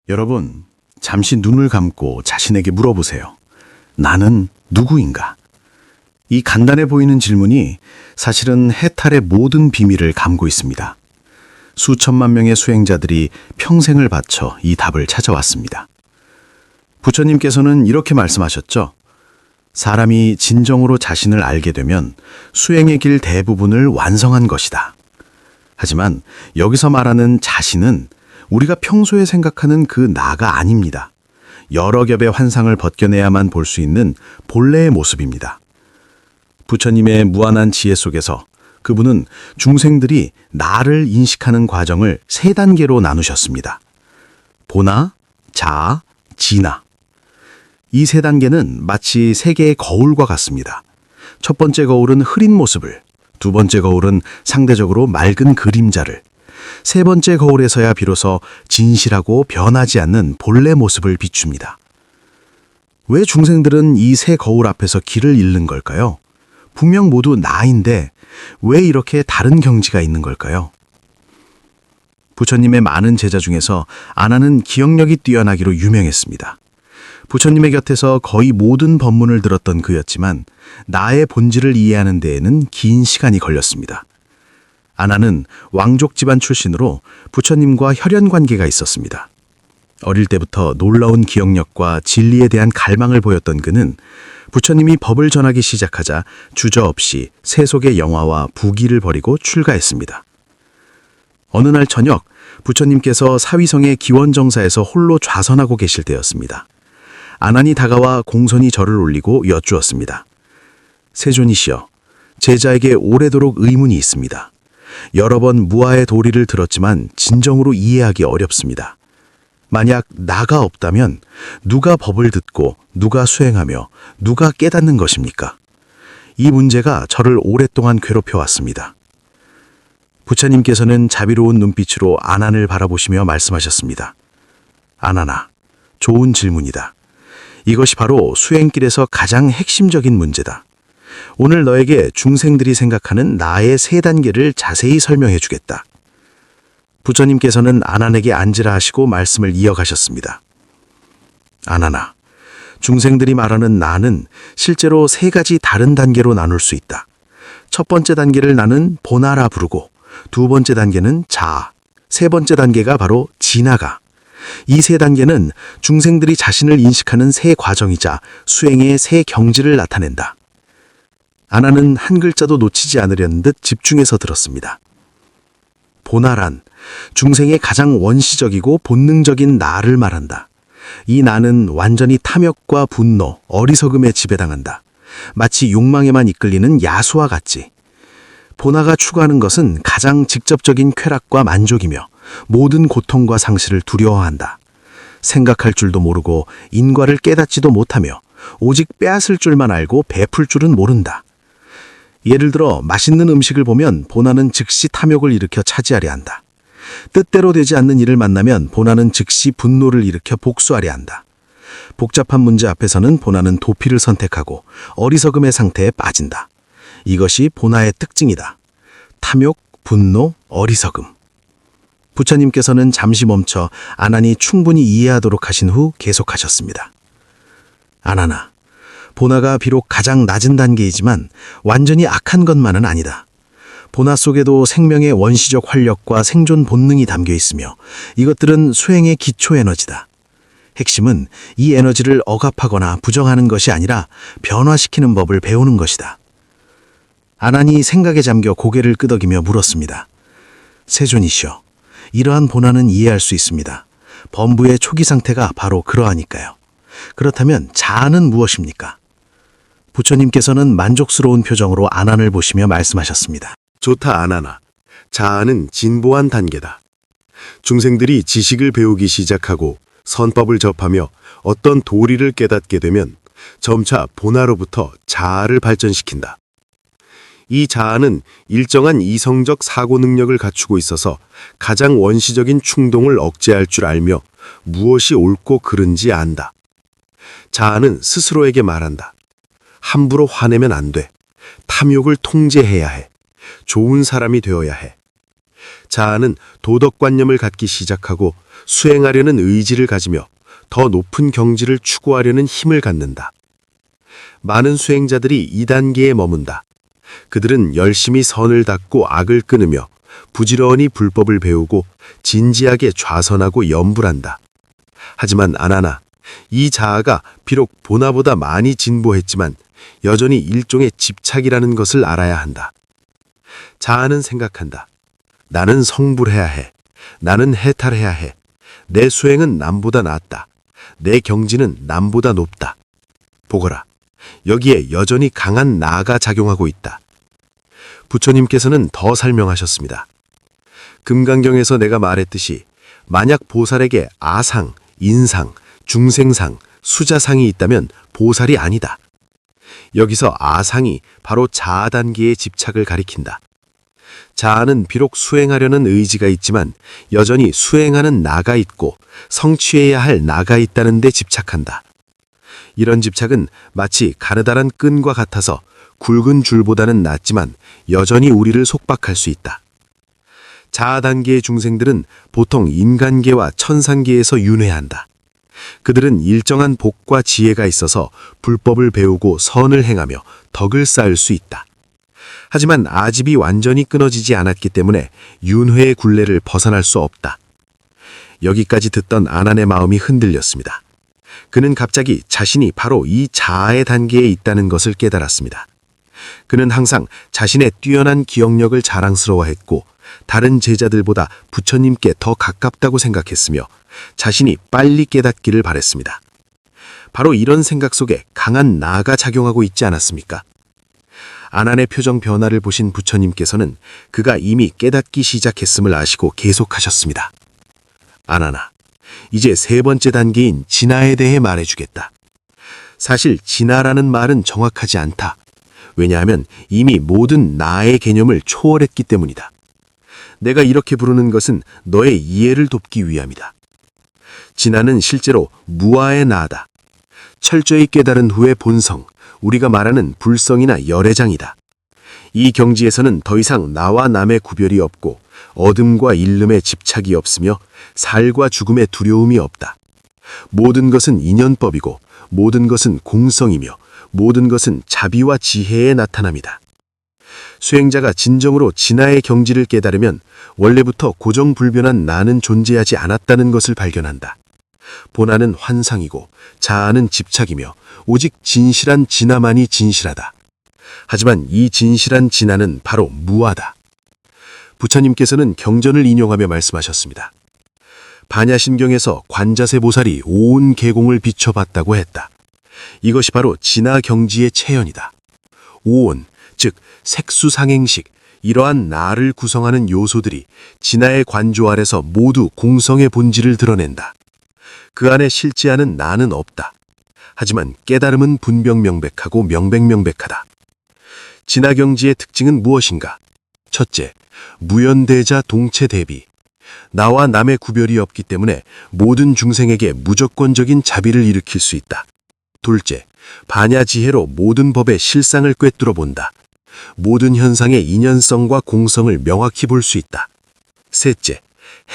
여러분, 잠시 눈을 감고 자신에게 물어보세요. 나는 누구인가? 이 간단해 보이는 질문이 사실은 해탈의 모든 비밀을 담고 있습니다. 수천만 명의 수행자들이 평생을 바쳐 이 답을 찾아왔습니다. 부처님께서는 이렇게 말씀하셨죠. 사람이 진정으로 자신을 알게 되면 수행의 길 대부분을 완성한 것이다. 하지만 여기서 말하는 자신은 우리가 평소에 생각하는 그 나가 아닙니다. 여러 겹의 환상을 벗겨내야만 볼 수 있는 본래의 모습입니다. 부처님의 무한한 지혜 속에서 그분은 중생들이 나를 인식하는 과정을 세 단계로 나누셨습니다. 보나, 자아, 지나. 이 세 단계는 마치 세 개의 거울과 같습니다. 첫 번째 거울은 흐린 모습을, 두 번째 거울은 상대적으로 맑은 그림자를, 세 번째 거울에서야 비로소 진실하고 변하지 않는 본래 모습을 비춥니다. 왜 중생들은 이 세 거울 앞에서 길을 잃는 걸까요? 분명 모두 나인데 왜 이렇게 다른 경지가 있는 걸까요? 부처님의 많은 제자 중에서 아나는 기억력이 뛰어나기로 유명했습니다. 부처님의 곁에서 거의 모든 법문을 들었던 그였지만 나의 본질을 이해하는 데에는 긴 시간이 걸렸습니다. 아나는 왕족 집안 출신으로 부처님과 혈연 관계가 있었습니다. 어릴 때부터 놀라운 기억력과 진리에 대한 갈망을 보였던 그는 부처님이 법을 전하기 시작하자 주저없이 세속의 영화와 부귀를 버리고 출가했습니다. 어느 날 저녁 부처님께서 사위성의 기원정사에서 홀로 좌선하고 계실 때였습니다. 아난이 다가와 공손히 절을 올리고 여쭈었습니다. 세존이시여, 제자에게 오래도록 의문이 있습니다. 여러 번 무아의 도리를 들었지만 진정으로 이해하기 어렵습니다. 만약 나가 없다면 누가 법을 듣고 누가 수행하며 누가 깨닫는 것입니까? 이 문제가 저를 오랫동안 괴롭혀왔습니다. 부처님께서는 자비로운 눈빛으로 아난을 바라보시며 말씀하셨습니다. 아난아, 좋은 질문이다. 이것이 바로 수행길에서 가장 핵심적인 문제다. 오늘 너에게 중생들이 생각하는 나의 세 단계를 자세히 설명해 주겠다. 부처님께서는 아난에게 앉으라 하시고 말씀을 이어가셨습니다. 아난아, 중생들이 말하는 나는 실제로 세 가지 다른 단계로 나눌 수 있다. 첫 번째 단계를 나는 보나라 부르고, 두 번째 단계는 자아, 세 번째 단계가 바로 지나가. 이 세 단계는 중생들이 자신을 인식하는 세 과정이자 수행의 세 경지를 나타낸다. 아나는 한 글자도 놓치지 않으려는 듯 집중해서 들었습니다. 보나란 중생의 가장 원시적이고 본능적인 나를 말한다. 이 나는 완전히 탐욕과 분노, 어리석음에 지배당한다. 마치 욕망에만 이끌리는 야수와 같지. 보나가 추구하는 것은 가장 직접적인 쾌락과 만족이며 모든 고통과 상실을 두려워한다. 생각할 줄도 모르고 인과를 깨닫지도 못하며 오직 빼앗을 줄만 알고 베풀 줄은 모른다. 예를 들어 맛있는 음식을 보면 보나는 즉시 탐욕을 일으켜 차지하려 한다. 뜻대로 되지 않는 일을 만나면 보나는 즉시 분노를 일으켜 복수하려 한다. 복잡한 문제 앞에서는 보나는 도피를 선택하고 어리석음의 상태에 빠진다. 이것이 보나의 특징이다. 탐욕, 분노, 어리석음. 부처님께서는 잠시 멈춰 아난이 충분히 이해하도록 하신 후 계속하셨습니다. 아난아, 보나가 비록 가장 낮은 단계이지만 완전히 악한 것만은 아니다. 보나 속에도 생명의 원시적 활력과 생존 본능이 담겨 있으며 이것들은 수행의 기초 에너지다. 핵심은 이 에너지를 억압하거나 부정하는 것이 아니라 변화시키는 법을 배우는 것이다. 아난이 생각에 잠겨 고개를 끄덕이며 물었습니다. 세존이시여, 이러한 본안은 이해할 수 있습니다. 범부의 초기 상태가 바로 그러하니까요. 그렇다면 자아는 무엇입니까? 부처님께서는 만족스러운 표정으로 아난을 보시며 말씀하셨습니다. 좋다, 아난아. 자아는 진보한 단계다. 중생들이 지식을 배우기 시작하고 선법을 접하며 어떤 도리를 깨닫게 되면 점차 보나로부터 자아를 발전시킨다. 이 자아는 일정한 이성적 사고 능력을 갖추고 있어서 가장 원시적인 충동을 억제할 줄 알며 무엇이 옳고 그른지 안다. 자아는 스스로에게 말한다. 함부로 화내면 안 돼. 탐욕을 통제해야 해. 좋은 사람이 되어야 해. 자아는 도덕관념을 갖기 시작하고 수행하려는 의지를 가지며 더 높은 경지를 추구하려는 힘을 갖는다. 많은 수행자들이 이 단계에 머문다. 그들은 열심히 선을 닦고 악을 끊으며 부지런히 불법을 배우고 진지하게 좌선하고 염불한다. 하지만 아나나, 이 자아가 비록 보나보다 많이 진보했지만 여전히 일종의 집착이라는 것을 알아야 한다. 자아는 생각한다. 나는 성불해야 해. 나는 해탈해야 해. 내 수행은 남보다 낫다. 내 경지는 남보다 높다. 보거라. 여기에 여전히 강한 나가 작용하고 있다. 부처님께서는 더 설명하셨습니다. 금강경에서 내가 말했듯이 만약 보살에게 아상, 인상, 중생상, 수자상이 있다면 보살이 아니다. 여기서 아상이 바로 자아 단계의 집착을 가리킨다. 자아는 비록 수행하려는 의지가 있지만 여전히 수행하는 나가 있고 성취해야 할 나가 있다는 데 집착한다. 이런 집착은 마치 가느다란 끈과 같아서 굵은 줄보다는 낫지만 여전히 우리를 속박할 수 있다. 자아 단계의 중생들은 보통 인간계와 천상계에서 윤회한다. 그들은 일정한 복과 지혜가 있어서 불법을 배우고 선을 행하며 덕을 쌓을 수 있다. 하지만 아집이 완전히 끊어지지 않았기 때문에 윤회의 굴레를 벗어날 수 없다. 여기까지 듣던 아난의 마음이 흔들렸습니다. 그는 갑자기 자신이 바로 이 자아의 단계에 있다는 것을 깨달았습니다. 그는 항상 자신의 뛰어난 기억력을 자랑스러워했고 다른 제자들보다 부처님께 더 가깝다고 생각했으며 자신이 빨리 깨닫기를 바랬습니다. 바로 이런 생각 속에 강한 나가 작용하고 있지 않았습니까? 아난의 표정 변화를 보신 부처님께서는 그가 이미 깨닫기 시작했음을 아시고 계속하셨습니다. 아난아, 이제 세 번째 단계인 진화에 대해 말해주겠다. 사실 진화라는 말은 정확하지 않다. 왜냐하면 이미 모든 나의 개념을 초월했기 때문이다. 내가 이렇게 부르는 것은 너의 이해를 돕기 위함이다. 진화는 실제로 무아의 나다. 철저히 깨달은 후의 본성, 우리가 말하는 불성이나 열애장이다. 이 경지에서는 더 이상 나와 남의 구별이 없고 어둠과 일름에 집착이 없으며 살과 죽음의 두려움이 없다. 모든 것은 인연법이고 모든 것은 공성이며 모든 것은 자비와 지혜의 나타남이다. 수행자가 진정으로 진화의 경지를 깨달으면 원래부터 고정불변한 나는 존재하지 않았다는 것을 발견한다. 본아는 환상이고 자아는 집착이며 오직 진실한 진화만이 진실하다. 하지만 이 진실한 진화는 바로 무아다. 부처님께서는 경전을 인용하며 말씀하셨습니다. 반야심경에서 관자세 보살이 온 계공을 비춰봤다고 했다. 이것이 바로 진화 경지의 체현이다. 오온, 즉 색수상행식, 이러한 나를 구성하는 요소들이 진화의 관조 아래서 모두 공성의 본질을 드러낸다. 그 안에 실제하는 나는 없다. 하지만 깨달음은 분명명백하고 명백명백하다. 진화 경지의 특징은 무엇인가? 첫째, 무연대자 동체대비. 나와 남의 구별이 없기 때문에 모든 중생에게 무조건적인 자비를 일으킬 수 있다. 둘째, 반야지혜로 모든 법의 실상을 꿰뚫어 본다. 모든 현상의 인연성과 공성을 명확히 볼 수 있다. 셋째,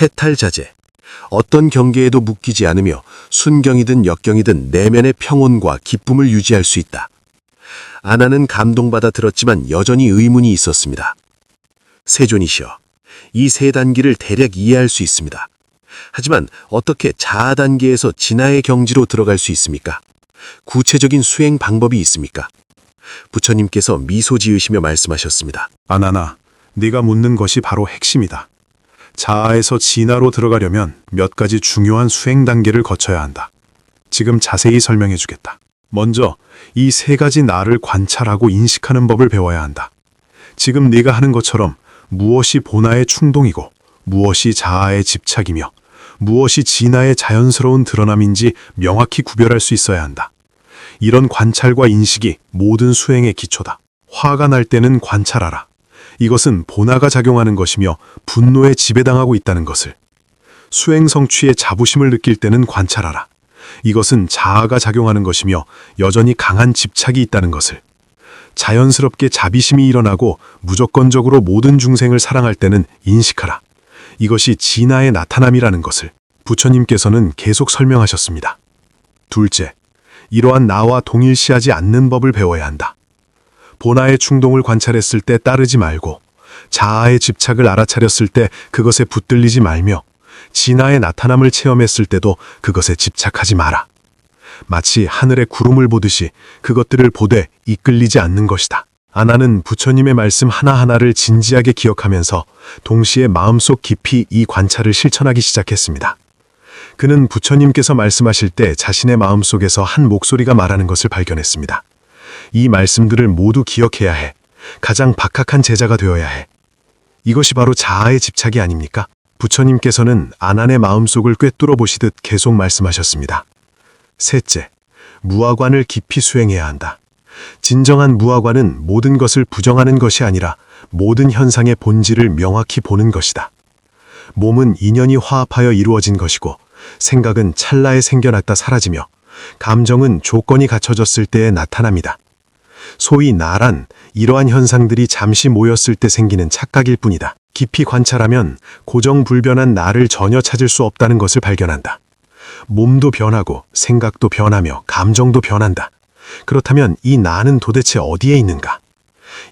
해탈자재. 어떤 경계에도 묶이지 않으며 순경이든 역경이든 내면의 평온과 기쁨을 유지할 수 있다. 아나는 감동받아 들었지만 여전히 의문이 있었습니다. 세존이시여, 이 세 단계를 대략 이해할 수 있습니다. 하지만 어떻게 자아 단계에서 진화의 경지로 들어갈 수 있습니까? 구체적인 수행 방법이 있습니까? 부처님께서 미소 지으시며 말씀하셨습니다. 아나나, 네가 묻는 것이 바로 핵심이다. 자아에서 진화로 들어가려면 몇 가지 중요한 수행 단계를 거쳐야 한다. 지금 자세히 설명해 주겠다. 먼저 이 세 가지 나를 관찰하고 인식하는 법을 배워야 한다. 지금 네가 하는 것처럼 무엇이 본아의 충동이고 무엇이 자아의 집착이며 무엇이 진화의 자연스러운 드러남인지 명확히 구별할 수 있어야 한다. 이런 관찰과 인식이 모든 수행의 기초다. 화가 날 때는 관찰하라. 이것은 본아가 작용하는 것이며 분노에 지배당하고 있다는 것을. 수행 성취에 자부심을 느낄 때는 관찰하라. 이것은 자아가 작용하는 것이며 여전히 강한 집착이 있다는 것을. 자연스럽게 자비심이 일어나고 무조건적으로 모든 중생을 사랑할 때는 인식하라. 이것이 진화의 나타남이라는 것을 부처님께서는 계속 설명하셨습니다. 둘째, 이러한 나와 동일시하지 않는 법을 배워야 한다. 본아의 충동을 관찰했을 때 따르지 말고 자아의 집착을 알아차렸을 때 그것에 붙들리지 말며 진화의 나타남을 체험했을 때도 그것에 집착하지 마라. 마치 하늘의 구름을 보듯이 그것들을 보되 이끌리지 않는 것이다. 아나는 부처님의 말씀 하나하나를 진지하게 기억하면서 동시에 마음속 깊이 이 관찰을 실천하기 시작했습니다. 그는 부처님께서 말씀하실 때 자신의 마음속에서 한 목소리가 말하는 것을 발견했습니다. 이 말씀들을 모두 기억해야 해. 가장 박학한 제자가 되어야 해. 이것이 바로 자아의 집착이 아닙니까? 부처님께서는 아난의 마음속을 꿰뚫어 보시듯 계속 말씀하셨습니다. 셋째, 무아관을 깊이 수행해야 한다. 진정한 무아관은 모든 것을 부정하는 것이 아니라 모든 현상의 본질을 명확히 보는 것이다. 몸은 인연이 화합하여 이루어진 것이고 생각은 찰나에 생겨났다 사라지며 감정은 조건이 갖춰졌을 때의 나타남이다. 소위 나란 이러한 현상들이 잠시 모였을 때 생기는 착각일 뿐이다. 깊이 관찰하면 고정불변한 나를 전혀 찾을 수 없다는 것을 발견한다. 몸도 변하고 생각도 변하며 감정도 변한다. 그렇다면 이 나는 도대체 어디에 있는가?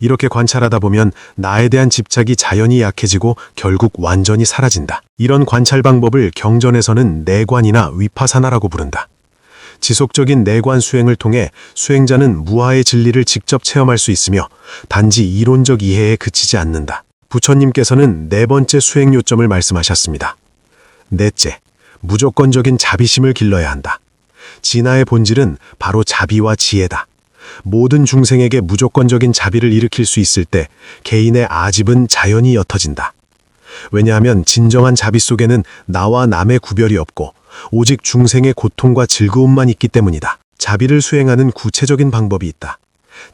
이렇게 관찰하다 보면 나에 대한 집착이 자연히 약해지고 결국 완전히 사라진다. 이런 관찰 방법을 경전에서는 내관이나 위파사나라고 부른다. 지속적인 내관 수행을 통해 수행자는 무아의 진리를 직접 체험할 수 있으며 단지 이론적 이해에 그치지 않는다. 부처님께서는 네 번째 수행 요점을 말씀하셨습니다. 넷째, 무조건적인 자비심을 길러야 한다. 진화의 본질은 바로 자비와 지혜다. 모든 중생에게 무조건적인 자비를 일으킬 수 있을 때 개인의 아집은 자연히 옅어진다. 왜냐하면 진정한 자비 속에는 나와 남의 구별이 없고 오직 중생의 고통과 즐거움만 있기 때문이다. 자비를 수행하는 구체적인 방법이 있다.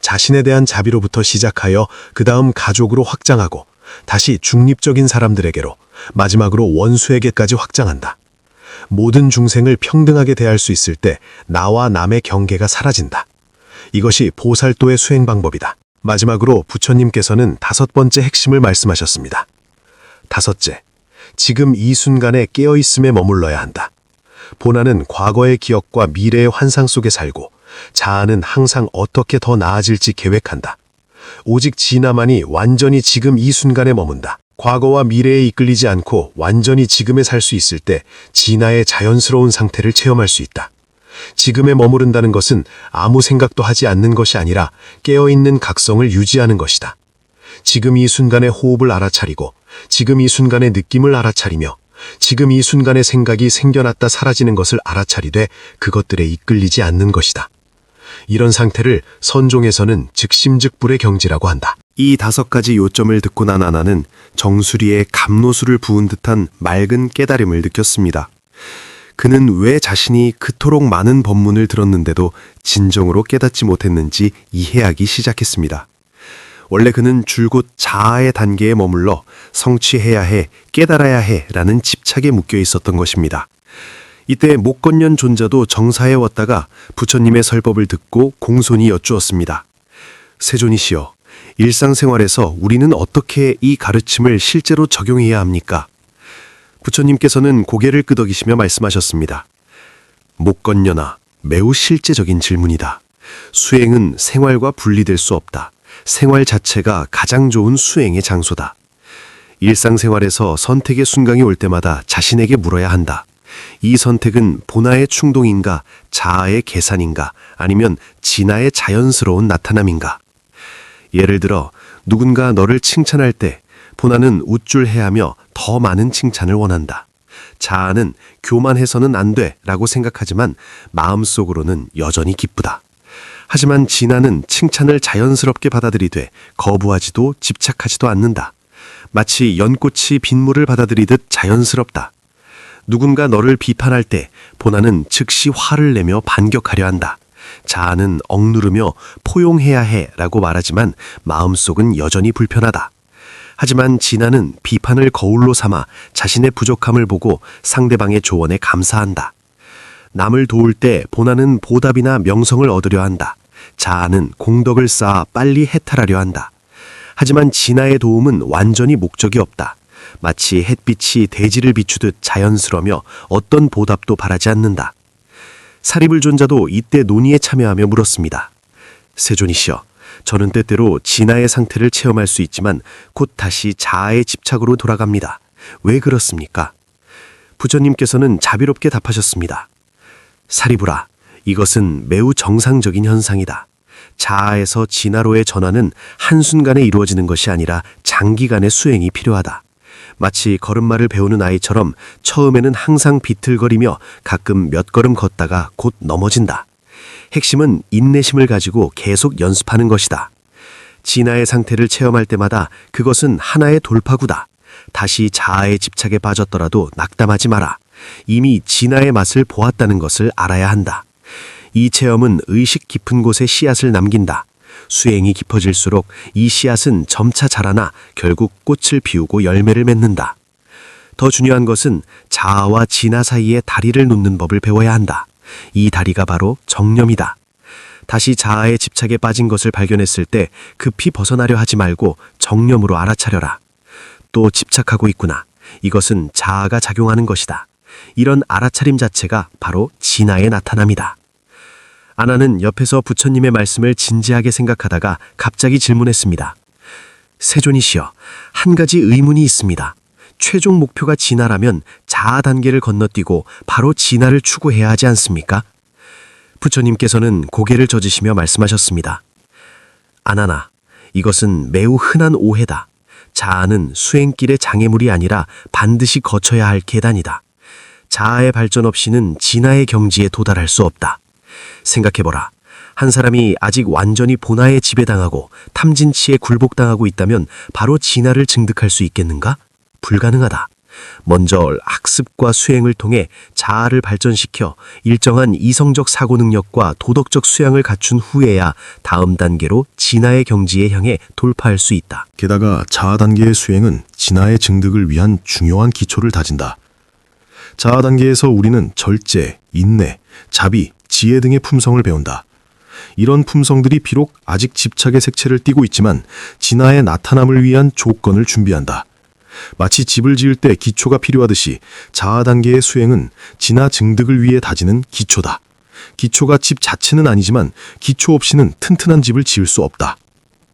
자신에 대한 자비로부터 시작하여 그 다음 가족으로 확장하고 다시 중립적인 사람들에게로 마지막으로 원수에게까지 확장한다. 모든 중생을 평등하게 대할 수 있을 때 나와 남의 경계가 사라진다. 이것이 보살도의 수행 방법이다. 마지막으로 부처님께서는 다섯 번째 핵심을 말씀하셨습니다. 다섯째, 지금 이 순간에 깨어있음에 머물러야 한다. 본아는 과거의 기억과 미래의 환상 속에 살고 자아는 항상 어떻게 더 나아질지 계획한다. 오직 진화만이 완전히 지금 이 순간에 머문다. 과거와 미래에 이끌리지 않고 완전히 지금에 살 수 있을 때 진화의 자연스러운 상태를 체험할 수 있다. 지금에 머무른다는 것은 아무 생각도 하지 않는 것이 아니라 깨어있는 각성을 유지하는 것이다. 지금 이 순간의 호흡을 알아차리고 지금 이 순간의 느낌을 알아차리며 지금 이 순간의 생각이 생겨났다 사라지는 것을 알아차리되 그것들에 이끌리지 않는 것이다. 이런 상태를 선종에서는 즉심즉불의 경지라고 한다. 이 다섯 가지 요점을 듣고 난 아나는 정수리에 감로수를 부은 듯한 맑은 깨달음을 느꼈습니다. 그는 왜 자신이 그토록 많은 법문을 들었는데도 진정으로 깨닫지 못했는지 이해하기 시작했습니다. 원래 그는 줄곧 자아의 단계에 머물러 성취해야 해, 깨달아야 해 라는 집착에 묶여 있었던 것입니다. 이때 목건년 존자도 정사에 왔다가 부처님의 설법을 듣고 공손히 여쭈었습니다. 세존이시여, 일상생활에서 우리는 어떻게 이 가르침을 실제로 적용해야 합니까? 부처님께서는 고개를 끄덕이시며 말씀하셨습니다. 목건년아, 매우 실제적인 질문이다. 수행은 생활과 분리될 수 없다. 생활 자체가 가장 좋은 수행의 장소다. 일상생활에서 선택의 순간이 올 때마다 자신에게 물어야 한다. 이 선택은 본아의 충동인가, 자아의 계산인가, 아니면 진아의 자연스러운 나타남인가? 예를 들어 누군가 너를 칭찬할 때 본아는 우쭐해하며 더 많은 칭찬을 원한다. 자아는 교만해서는 안 돼 라고 생각하지만 마음속으로는 여전히 기쁘다. 하지만 진아는 칭찬을 자연스럽게 받아들이되 거부하지도 집착하지도 않는다. 마치 연꽃이 빗물을 받아들이듯 자연스럽다. 누군가 너를 비판할 때 본아는 즉시 화를 내며 반격하려 한다. 자아는 억누르며 포용해야 해 라고 말하지만 마음속은 여전히 불편하다. 하지만 진아는 비판을 거울로 삼아 자신의 부족함을 보고 상대방의 조언에 감사한다. 남을 도울 때 본아는 보답이나 명성을 얻으려 한다. 자아는 공덕을 쌓아 빨리 해탈하려 한다. 하지만 진화의 도움은 완전히 목적이 없다. 마치 햇빛이 대지를 비추듯 자연스러며 어떤 보답도 바라지 않는다. 사리불존자도 이때 논의에 참여하며 물었습니다. 세존이시여, 저는 때때로 진화의 상태를 체험할 수 있지만 곧 다시 자아의 집착으로 돌아갑니다. 왜 그렇습니까? 부처님께서는 자비롭게 답하셨습니다. 사리불아, 이것은 매우 정상적인 현상이다. 자아에서 진화로의 전환은 한순간에 이루어지는 것이 아니라 장기간의 수행이 필요하다. 마치 걸음마를 배우는 아이처럼 처음에는 항상 비틀거리며 가끔 몇 걸음 걷다가 곧 넘어진다. 핵심은 인내심을 가지고 계속 연습하는 것이다. 진화의 상태를 체험할 때마다 그것은 하나의 돌파구다. 다시 자아의 집착에 빠졌더라도 낙담하지 마라. 이미 진화의 맛을 보았다는 것을 알아야 한다. 이 체험은 의식 깊은 곳에 씨앗을 남긴다. 수행이 깊어질수록 이 씨앗은 점차 자라나 결국 꽃을 피우고 열매를 맺는다. 더 중요한 것은 자아와 진화 사이에 다리를 놓는 법을 배워야 한다. 이 다리가 바로 정념이다. 다시 자아의 집착에 빠진 것을 발견했을 때 급히 벗어나려 하지 말고 정념으로 알아차려라. 또 집착하고 있구나. 이것은 자아가 작용하는 것이다. 이런 알아차림 자체가 바로 진화의 나타남이다. 아나는 옆에서 부처님의 말씀을 진지하게 생각하다가 갑자기 질문했습니다. 세존이시여, 한 가지 의문이 있습니다. 최종 목표가 진화라면 자아 단계를 건너뛰고 바로 진화를 추구해야 하지 않습니까? 부처님께서는 고개를 젖으시며 말씀하셨습니다. 아나나, 이것은 매우 흔한 오해다. 자아는 수행길의 장애물이 아니라 반드시 거쳐야 할 계단이다. 자아의 발전 없이는 진화의 경지에 도달할 수 없다. 생각해보라. 한 사람이 아직 완전히 본화에 지배당하고 탐진치에 굴복당하고 있다면 바로 진화를 증득할 수 있겠는가? 불가능하다. 먼저 학습과 수행을 통해 자아를 발전시켜 일정한 이성적 사고 능력과 도덕적 수양을 갖춘 후에야 다음 단계로 진화의 경지에 향해 돌파할 수 있다. 게다가 자아 단계의 수행은 진화의 증득을 위한 중요한 기초를 다진다. 자아 단계에서 우리는 절제, 인내, 자비, 지혜 등의 품성을 배운다. 이런 품성들이 비록 아직 집착의 색채를 띠고 있지만 진화의 나타남을 위한 조건을 준비한다. 마치 집을 지을 때 기초가 필요하듯이 자아 단계의 수행은 진화 증득을 위해 다지는 기초다. 기초가 집 자체는 아니지만 기초 없이는 튼튼한 집을 지을 수 없다.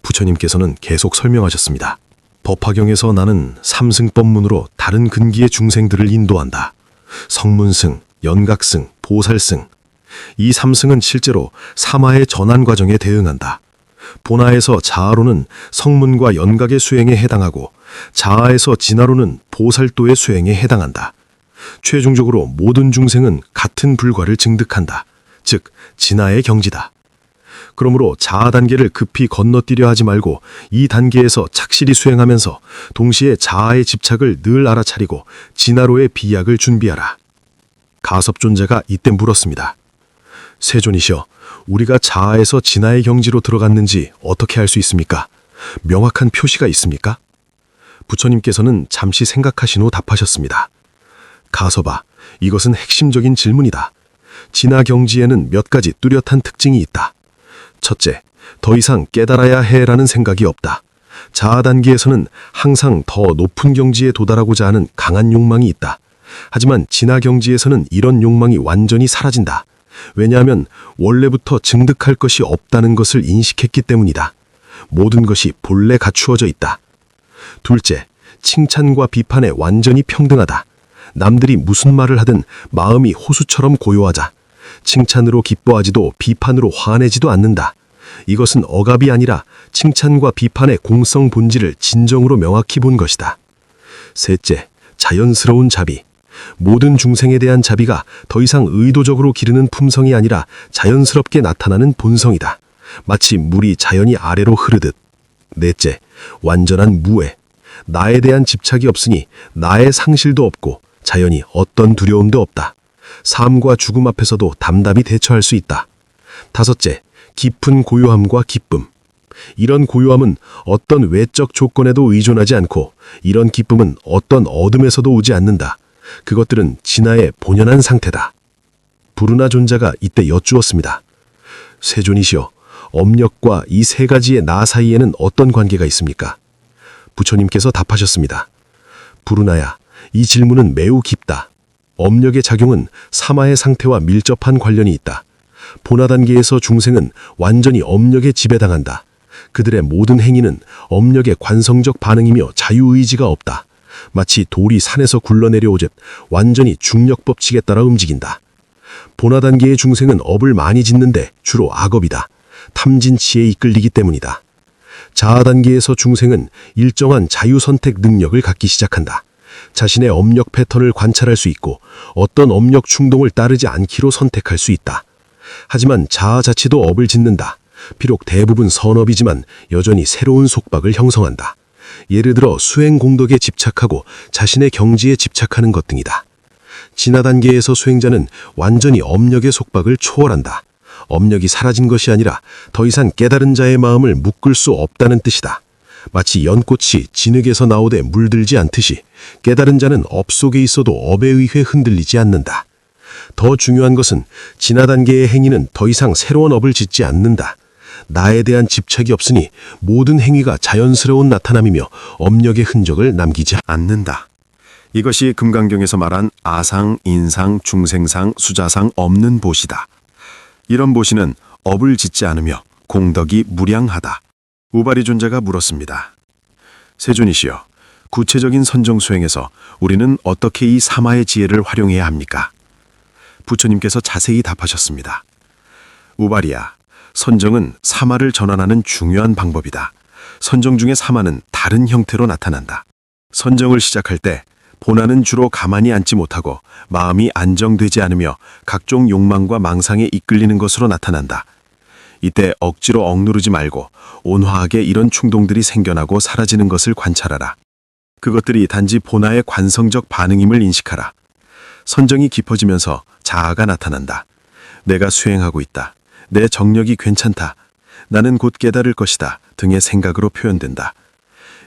부처님께서는 계속 설명하셨습니다. 법화경에서 나는 삼승법문으로 다른 근기의 중생들을 인도한다. 성문승, 연각승, 보살승. 이 삼승은 실제로 삼화의 전환 과정에 대응한다. 본화에서 자아로는 성문과 연각의 수행에 해당하고 자아에서 진화로는 보살도의 수행에 해당한다. 최종적으로 모든 중생은 같은 불과를 증득한다. 즉, 진화의 경지다. 그러므로 자아 단계를 급히 건너뛰려 하지 말고 이 단계에서 착실히 수행하면서 동시에 자아의 집착을 늘 알아차리고 진화로의 비약을 준비하라. 가섭존자가 이때 물었습니다. 세존이시여, 우리가 자아에서 진화의 경지로 들어갔는지 어떻게 알 수 있습니까? 명확한 표시가 있습니까? 부처님께서는 잠시 생각하신 후 답하셨습니다. 가섭아, 이것은 핵심적인 질문이다. 진화 경지에는 몇 가지 뚜렷한 특징이 있다. 첫째, 더 이상 깨달아야 해라는 생각이 없다. 자아 단계에서는 항상 더 높은 경지에 도달하고자 하는 강한 욕망이 있다. 하지만 진화 경지에서는 이런 욕망이 완전히 사라진다. 왜냐하면 원래부터 증득할 것이 없다는 것을 인식했기 때문이다. 모든 것이 본래 갖추어져 있다. 둘째, 칭찬과 비판에 완전히 평등하다. 남들이 무슨 말을 하든 마음이 호수처럼 고요하자. 칭찬으로 기뻐하지도 비판으로 화내지도 않는다. 이것은 억압이 아니라 칭찬과 비판의 공성 본질을 진정으로 명확히 본 것이다. 셋째, 자연스러운 자비. 모든 중생에 대한 자비가 더 이상 의도적으로 기르는 품성이 아니라 자연스럽게 나타나는 본성이다. 마치 물이 자연히 아래로 흐르듯. 넷째, 완전한 무애. 나에 대한 집착이 없으니 나의 상실도 없고 자연히 어떤 두려움도 없다. 삶과 죽음 앞에서도 담담히 대처할 수 있다. 다섯째, 깊은 고요함과 기쁨. 이런 고요함은 어떤 외적 조건에도 의존하지 않고 이런 기쁨은 어떤 어둠에서도 오지 않는다. 그것들은 진화의 본연한 상태다. 부르나 존자가 이때 여쭈었습니다. 세존이시여, 업력과 이 세 가지의 나 사이에는 어떤 관계가 있습니까? 부처님께서 답하셨습니다. 부르나야, 이 질문은 매우 깊다. 업력의 작용은 사마의 상태와 밀접한 관련이 있다. 본화 단계에서 중생은 완전히 업력에 지배당한다. 그들의 모든 행위는 업력의 관성적 반응이며 자유의지가 없다. 마치 돌이 산에서 굴러내려오듯 완전히 중력 법칙에 따라 움직인다. 본화 단계의 중생은 업을 많이 짓는데 주로 악업이다. 탐진치에 이끌리기 때문이다. 자아 단계에서 중생은 일정한 자유선택 능력을 갖기 시작한다. 자신의 업력 패턴을 관찰할 수 있고 어떤 업력 충동을 따르지 않기로 선택할 수 있다. 하지만 자아 자체도 업을 짓는다. 비록 대부분 선업이지만 여전히 새로운 속박을 형성한다. 예를 들어 수행 공덕에 집착하고 자신의 경지에 집착하는 것 등이다. 진화 단계에서 수행자는 완전히 업력의 속박을 초월한다. 업력이 사라진 것이 아니라 더 이상 깨달은 자의 마음을 묶을 수 없다는 뜻이다. 마치 연꽃이 진흙에서 나오되 물들지 않듯이 깨달은 자는 업 속에 있어도 업에 의해 흔들리지 않는다. 더 중요한 것은 진화 단계의 행위는 더 이상 새로운 업을 짓지 않는다. 나에 대한 집착이 없으니 모든 행위가 자연스러운 나타남이며 업력의 흔적을 남기지 않는다. 이것이 금강경에서 말한 아상, 인상, 중생상, 수자상 없는 보시다. 이런 보시는 업을 짓지 않으며 공덕이 무량하다. 우바리 존자가 물었습니다. 세존이시여, 구체적인 선정 수행에서 우리는 어떻게 이 사마의 지혜를 활용해야 합니까? 부처님께서 자세히 답하셨습니다. 우바리야, 선정은 사마를 전환하는 중요한 방법이다. 선정 중에 사마는 다른 형태로 나타난다. 선정을 시작할 때 본화는 주로 가만히 앉지 못하고 마음이 안정되지 않으며 각종 욕망과 망상에 이끌리는 것으로 나타난다. 이때 억지로 억누르지 말고 온화하게 이런 충동들이 생겨나고 사라지는 것을 관찰하라. 그것들이 단지 본화의 관성적 반응임을 인식하라. 선정이 깊어지면서 자아가 나타난다. 내가 수행하고 있다. 내 정력이 괜찮다. 나는 곧 깨달을 것이다. 등의 생각으로 표현된다.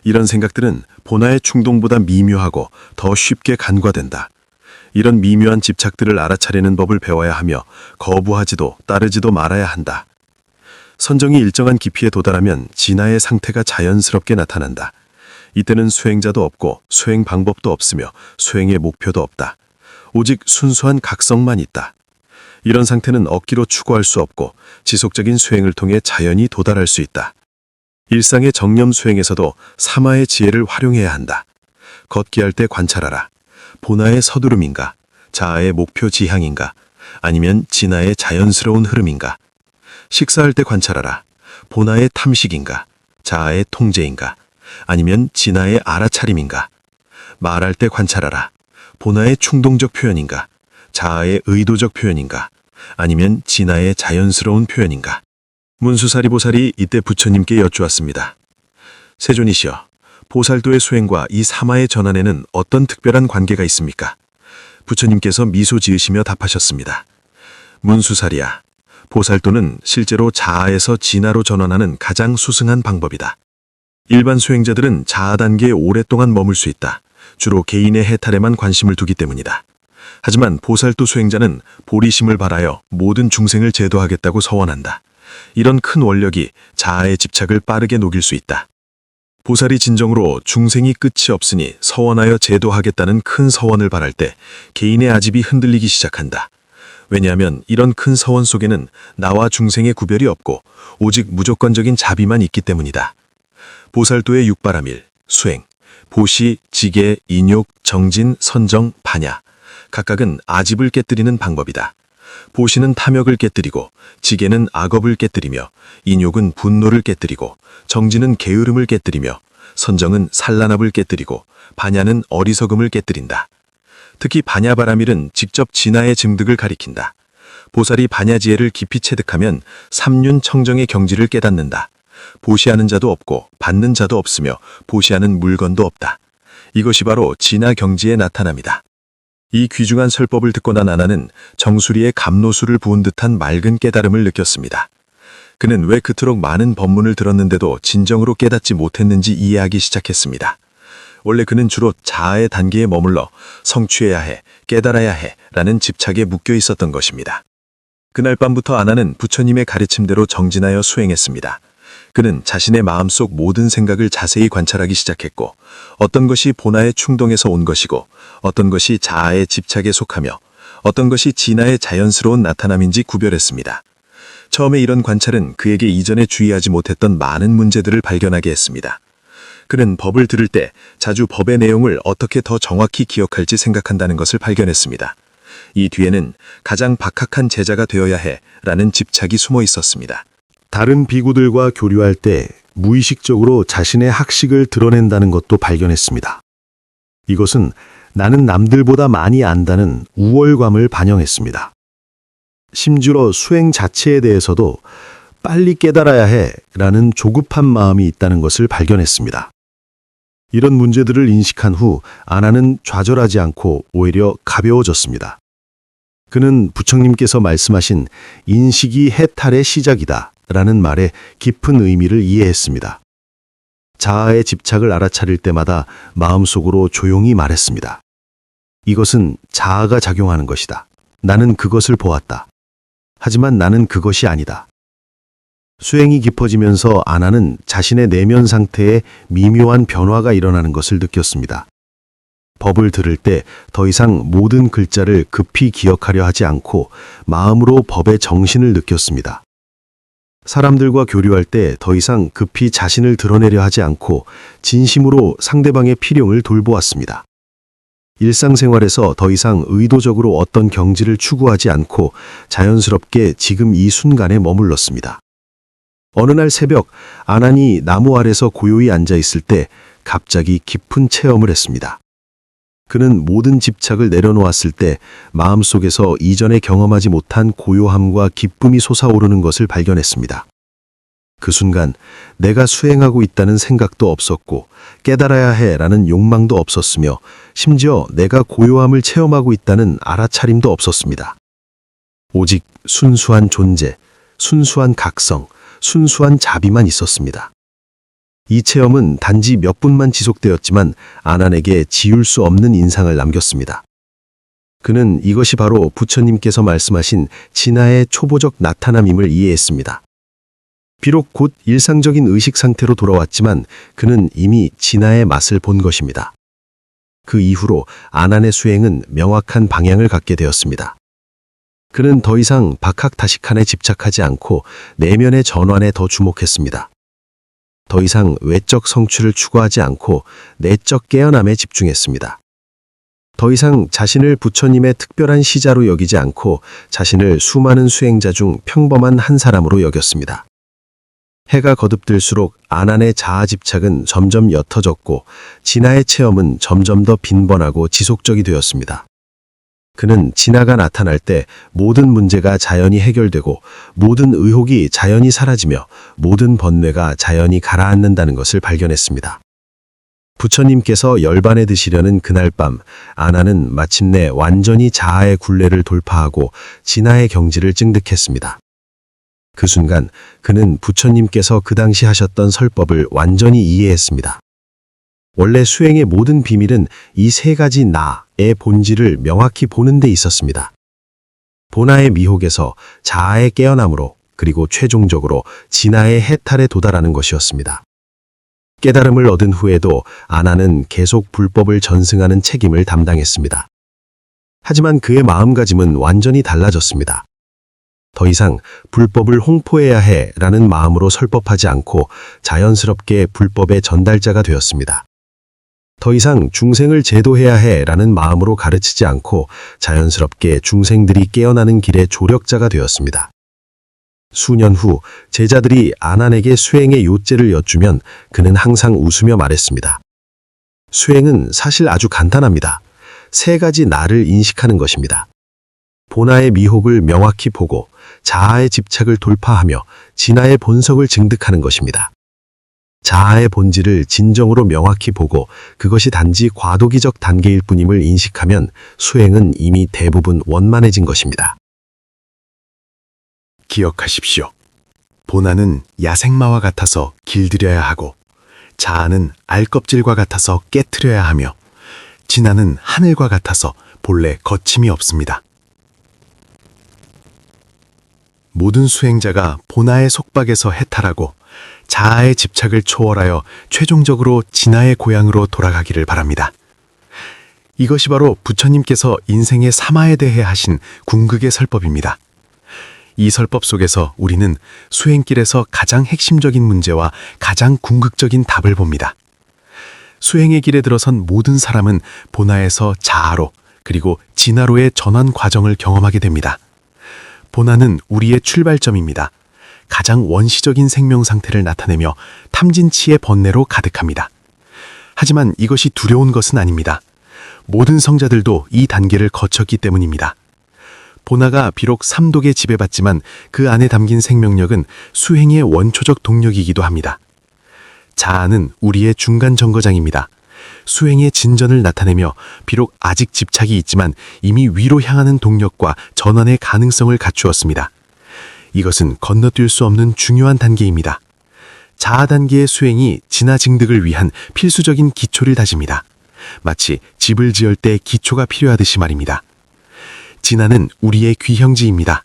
이런 생각들은 본화의 충동보다 미묘하고 더 쉽게 간과된다. 이런 미묘한 집착들을 알아차리는 법을 배워야 하며 거부하지도 따르지도 말아야 한다. 선정이 일정한 깊이에 도달하면 진화의 상태가 자연스럽게 나타난다. 이때는 수행자도 없고 수행 방법도 없으며 수행의 목표도 없다. 오직 순수한 각성만 있다. 이런 상태는 억지로 추구할 수 없고 지속적인 수행을 통해 자연히 도달할 수 있다. 일상의 정념 수행에서도 사마의 지혜를 활용해야 한다. 걷기 할 때 관찰하라. 본화의 서두름인가? 자아의 목표 지향인가? 아니면 진화의 자연스러운 흐름인가? 식사할 때 관찰하라. 본화의 탐식인가? 자아의 통제인가? 아니면 진화의 알아차림인가? 말할 때 관찰하라. 본화의 충동적 표현인가? 자아의 의도적 표현인가? 아니면 진화의 자연스러운 표현인가? 문수사리 보살이 이때 부처님께 여쭈었습니다. 세존이시여, 보살도의 수행과 이 사마의 전환에는 어떤 특별한 관계가 있습니까? 부처님께서 미소 지으시며 답하셨습니다. 문수사리야, 보살도는 실제로 자아에서 진화로 전환하는 가장 수승한 방법이다. 일반 수행자들은 자아 단계에 오랫동안 머물 수 있다. 주로 개인의 해탈에만 관심을 두기 때문이다. 하지만 보살도 수행자는 보리심을 발하여 모든 중생을 제도하겠다고 서원한다. 이런 큰 원력이 자아의 집착을 빠르게 녹일 수 있다. 보살이 진정으로 중생이 끝이 없으니 서원하여 제도하겠다는 큰 서원을 발할 때 개인의 아집이 흔들리기 시작한다. 왜냐하면 이런 큰 서원 속에는 나와 중생의 구별이 없고 오직 무조건적인 자비만 있기 때문이다. 보살도의 육바라밀, 수행, 보시, 지계, 인욕, 정진, 선정, 반야 각각은 아집을 깨뜨리는 방법이다. 보시는 탐욕을 깨뜨리고 지계는 악업을 깨뜨리며 인욕은 분노를 깨뜨리고 정진은 게으름을 깨뜨리며 선정은 산란압을 깨뜨리고 반야는 어리석음을 깨뜨린다. 특히 반야바라밀은 직접 진화의 증득을 가리킨다. 보살이 반야지혜를 깊이 체득하면 삼륜 청정의 경지를 깨닫는다. 보시하는 자도 없고 받는 자도 없으며 보시하는 물건도 없다. 이것이 바로 진화 경지의 나타남이다. 이 귀중한 설법을 듣고 난 아나는 정수리에 감로수를 부은 듯한 맑은 깨달음을 느꼈습니다. 그는 왜 그토록 많은 법문을 들었는데도 진정으로 깨닫지 못했는지 이해하기 시작했습니다. 원래 그는 주로 자아의 단계에 머물러 성취해야 해, 깨달아야 해 라는 집착에 묶여 있었던 것입니다. 그날 밤부터 아나는 부처님의 가르침대로 정진하여 수행했습니다. 그는 자신의 마음속 모든 생각을 자세히 관찰하기 시작했고, 어떤 것이 본아의 충동에서 온 것이고, 어떤 것이 자아의 집착에 속하며, 어떤 것이 진아의 자연스러운 나타남인지 구별했습니다. 처음에 이런 관찰은 그에게 이전에 주의하지 못했던 많은 문제들을 발견하게 했습니다. 그는 법을 들을 때 자주 법의 내용을 어떻게 더 정확히 기억할지 생각한다는 것을 발견했습니다. 이 뒤에는 가장 박학한 제자가 되어야 해 라는 집착이 숨어 있었습니다. 다른 비구들과 교류할 때 무의식적으로 자신의 학식을 드러낸다는 것도 발견했습니다. 이것은 나는 남들보다 많이 안다는 우월감을 반영했습니다. 심지어 수행 자체에 대해서도 빨리 깨달아야 해 라는 조급한 마음이 있다는 것을 발견했습니다. 이런 문제들을 인식한 후 아나는 좌절하지 않고 오히려 가벼워졌습니다. 그는 부처님께서 말씀하신 인식이 해탈의 시작이다 라는 말에 깊은 의미를 이해했습니다. 자아의 집착을 알아차릴 때마다 마음속으로 조용히 말했습니다. 이것은 자아가 작용하는 것이다. 나는 그것을 보았다. 하지만 나는 그것이 아니다. 수행이 깊어지면서 아나는 자신의 내면 상태에 미묘한 변화가 일어나는 것을 느꼈습니다. 법을 들을 때 더 이상 모든 글자를 급히 기억하려 하지 않고 마음으로 법의 정신을 느꼈습니다. 사람들과 교류할 때 더 이상 급히 자신을 드러내려 하지 않고 진심으로 상대방의 필요를 돌보았습니다. 일상생활에서 더 이상 의도적으로 어떤 경지를 추구하지 않고 자연스럽게 지금 이 순간에 머물렀습니다. 어느 날 새벽 아난이 나무 아래서 고요히 앉아 있을 때 갑자기 깊은 체험을 했습니다. 그는 모든 집착을 내려놓았을 때 마음속에서 이전에 경험하지 못한 고요함과 기쁨이 솟아오르는 것을 발견했습니다. 그 순간 내가 수행하고 있다는 생각도 없었고 깨달아야 해라는 욕망도 없었으며 심지어 내가 고요함을 체험하고 있다는 알아차림도 없었습니다. 오직 순수한 존재, 순수한 각성, 순수한 자비만 있었습니다. 이 체험은 단지 몇 분만 지속되었지만 아난에게 지울 수 없는 인상을 남겼습니다. 그는 이것이 바로 부처님께서 말씀하신 진화의 초보적 나타남임을 이해했습니다. 비록 곧 일상적인 의식 상태로 돌아왔지만 그는 이미 진화의 맛을 본 것입니다. 그 이후로 아난의 수행은 명확한 방향을 갖게 되었습니다. 그는 더 이상 박학다식한에 집착하지 않고 내면의 전환에 더 주목했습니다. 더 이상 외적 성취를 추구하지 않고 내적 깨어남에 집중했습니다. 더 이상 자신을 부처님의 특별한 시자로 여기지 않고 자신을 수많은 수행자 중 평범한 한 사람으로 여겼습니다. 해가 거듭들수록 아난의 자아 집착은 점점 옅어졌고 진화의 체험은 점점 더 빈번하고 지속적이 되었습니다. 그는 진화가 나타날 때 모든 문제가 자연히 해결되고 모든 의혹이 자연히 사라지며 모든 번뇌가 자연히 가라앉는다는 것을 발견했습니다. 부처님께서 열반에 드시려는 그날 밤 아나는 마침내 완전히 자아의 굴레를 돌파하고 진화의 경지를 증득했습니다. 그 순간 그는 부처님께서 그 당시 하셨던 설법을 완전히 이해했습니다. 원래 수행의 모든 비밀은 이 세 가지 나의 본질을 명확히 보는 데 있었습니다. 본아의 미혹에서 자아의 깨어남으로 그리고 최종적으로 진아의 해탈에 도달하는 것이었습니다. 깨달음을 얻은 후에도 아나는 계속 불법을 전승하는 책임을 담당했습니다. 하지만 그의 마음가짐은 완전히 달라졌습니다. 더 이상 불법을 홍포해야 해라는 마음으로 설법하지 않고 자연스럽게 불법의 전달자가 되었습니다. 더 이상 중생을 제도해야 해라는 마음으로 가르치지 않고 자연스럽게 중생들이 깨어나는 길의 조력자가 되었습니다. 수년 후 제자들이 아난에게 수행의 요죄를 여쭈면 그는 항상 웃으며 말했습니다. 수행은 사실 아주 간단합니다. 세 가지 나를 인식하는 것입니다. 본아의 미혹을 명확히 보고 자아의 집착을 돌파하며 진아의 본성을 증득하는 것입니다. 자아의 본질을 진정으로 명확히 보고 그것이 단지 과도기적 단계일 뿐임을 인식하면 수행은 이미 대부분 원만해진 것입니다. 기억하십시오. 본아는 야생마와 같아서 길들여야 하고 자아는 알껍질과 같아서 깨트려야 하며 진아는 하늘과 같아서 본래 거침이 없습니다. 모든 수행자가 본하의 속박에서 해탈하고 자아의 집착을 초월하여 최종적으로 진아의 고향으로 돌아가기를 바랍니다. 이것이 바로 부처님께서 인생의 삼아에 대해 하신 궁극의 설법입니다. 이 설법 속에서 우리는 수행길에서 가장 핵심적인 문제와 가장 궁극적인 답을 봅니다. 수행의 길에 들어선 모든 사람은 본하에서 자아로 그리고 진아로의 전환 과정을 경험하게 됩니다. 본하는 우리의 출발점입니다. 가장 원시적인 생명 상태를 나타내며 탐진치의 번뇌로 가득합니다. 하지만 이것이 두려운 것은 아닙니다. 모든 성자들도 이 단계를 거쳤기 때문입니다. 본하가 비록 삼독에 지배받지만 그 안에 담긴 생명력은 수행의 원초적 동력이기도 합니다. 자아는 우리의 중간 정거장입니다. 수행의 진전을 나타내며 비록 아직 집착이 있지만 이미 위로 향하는 동력과 전환의 가능성을 갖추었습니다. 이것은 건너뛸 수 없는 중요한 단계입니다. 자아 단계의 수행이 진화 증득을 위한 필수적인 기초를 다집니다. 마치 집을 지을 때 기초가 필요하듯이 말입니다. 진화는 우리의 귀형지입니다.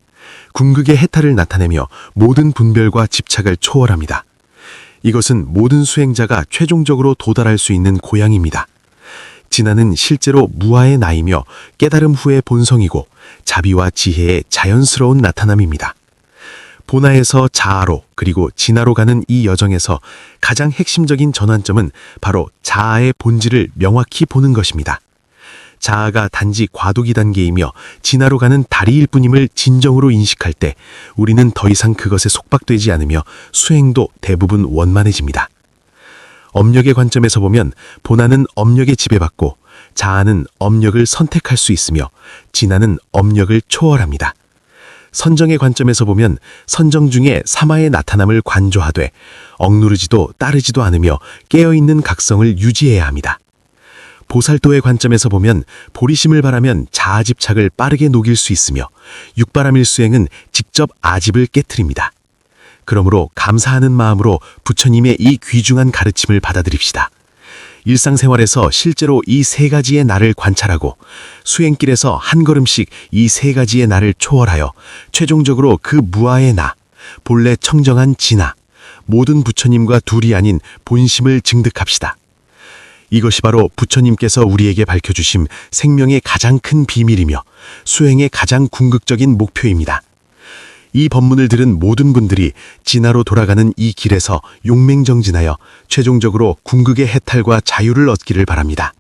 궁극의 해탈을 나타내며 모든 분별과 집착을 초월합니다. 이것은 모든 수행자가 최종적으로 도달할 수 있는 고향입니다. 진화는 실제로 무아의 나이며 깨달음 후의 본성이고 자비와 지혜의 자연스러운 나타남입니다. 본하에서 자아로 그리고 진화로 가는 이 여정에서 가장 핵심적인 전환점은 바로 자아의 본질을 명확히 보는 것입니다. 자아가 단지 과도기 단계이며 진화로 가는 다리일 뿐임을 진정으로 인식할 때 우리는 더 이상 그것에 속박되지 않으며 수행도 대부분 원만해집니다. 업력의 관점에서 보면 본하는 업력에 지배받고 자아는 업력을 선택할 수 있으며 진화는 업력을 초월합니다. 선정의 관점에서 보면 선정 중에 삼아의 나타남을 관조하되 억누르지도 따르지도 않으며 깨어있는 각성을 유지해야 합니다. 보살도의 관점에서 보면 보리심을 바라면 자아집착을 빠르게 녹일 수 있으며 육바라밀 수행은 직접 아집을 깨트립니다. 그러므로 감사하는 마음으로 부처님의 이 귀중한 가르침을 받아들입시다. 일상생활에서 실제로 이 세 가지의 나를 관찰하고 수행길에서 한 걸음씩 이 세 가지의 나를 초월하여 최종적으로 그 무아의 나, 본래 청정한 진아, 모든 부처님과 둘이 아닌 본심을 증득합시다. 이것이 바로 부처님께서 우리에게 밝혀주심 생명의 가장 큰 비밀이며 수행의 가장 궁극적인 목표입니다. 이 법문을 들은 모든 분들이 진화로 돌아가는 이 길에서 용맹정진하여 최종적으로 궁극의 해탈과 자유를 얻기를 바랍니다.